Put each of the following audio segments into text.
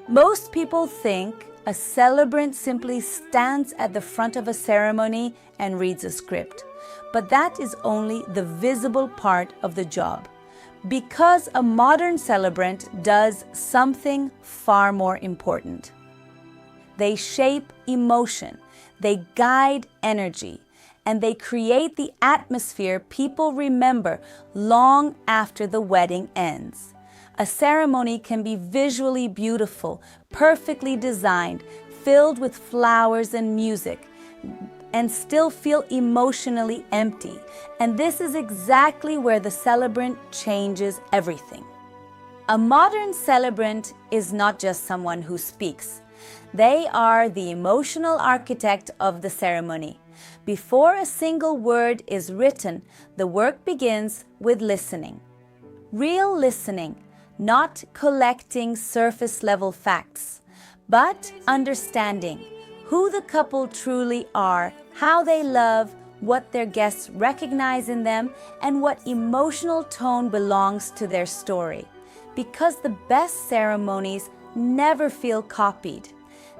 Most people think a celebrant simply stands at the front of a ceremony and reads a script, but that is only the visible part of the job. Because a modern celebrant does something far more important. They shape emotion, they guide energy, and they create the atmosphere people remember long after the wedding ends. A ceremony can be visually beautiful, perfectly designed, filled with flowers and music, and still feel emotionally empty. And this is exactly where the celebrant changes everything. A modern celebrant is not just someone who speaks. They are the emotional architect of the ceremony. Before a single word is written, the work begins with listening. Real listening, not collecting surface-level facts, but understanding who the couple truly are, how they love, what their guests recognize in them, and what emotional tone belongs to their story. Because the best ceremonies never feel copied.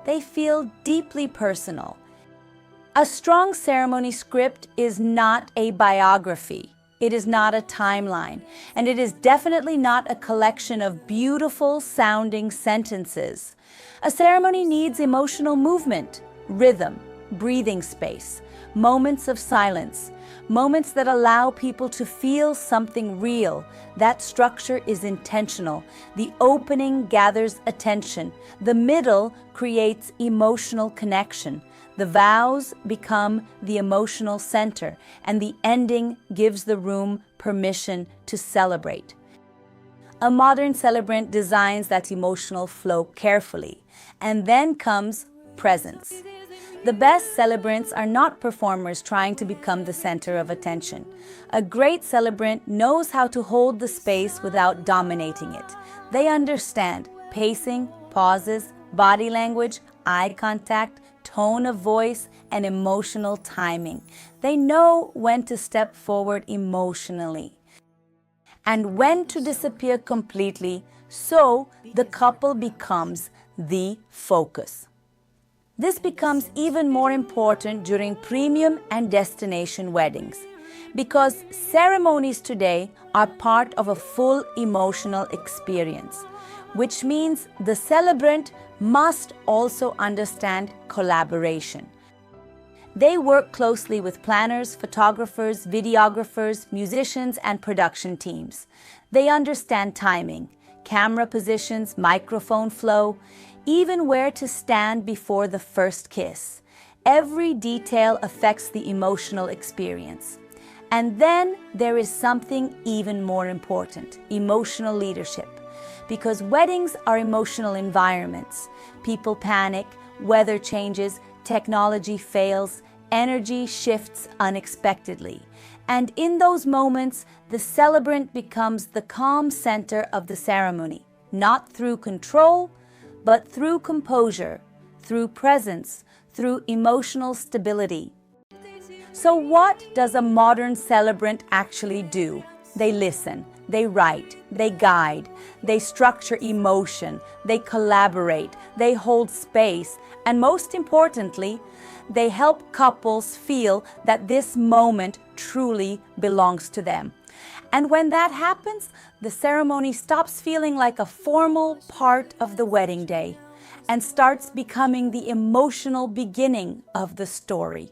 They feel deeply personal. A strong ceremony script is not a biography. It is not a timeline, and it is definitely not a collection of beautiful sounding sentences. A ceremony needs emotional movement, rhythm, breathing space, moments of silence, moments that allow people to feel something real. That structure is intentional. The opening gathers attention. The middle creates emotional connection. The vows become the emotional center, and the ending gives the room permission to celebrate. A modern celebrant designs that emotional flow carefully, and then comes presence. The best celebrants are not performers trying to become the center of attention. A great celebrant knows how to hold the space without dominating it. They understand pacing, pauses, body language, eye contact, tone of voice, and emotional timing. They know when to step forward emotionally and when to disappear completely, so the couple becomes the focus. This becomes even more important during premium and destination weddings, because ceremonies today are part of a full emotional experience, which means the celebrant must also understand collaboration. They work closely with planners, photographers, videographers, musicians, and production teams. They understand timing, camera positions, microphone flow, even where to stand before the first kiss. Every detail affects the emotional experience. And then there is something even more important: emotional leadership. Because weddings are emotional environments. People panic, weather changes, technology fails, energy shifts unexpectedly. And in those moments, the celebrant becomes the calm center of the ceremony, not through control, but through composure, through presence, through emotional stability. So what does a modern celebrant actually do? They listen, they write, they guide, they structure emotion, they collaborate, they hold space, and most importantly, they help couples feel that this moment truly belongs to them. And when that happens, the ceremony stops feeling like a formal part of the wedding day and starts becoming the emotional beginning of the story.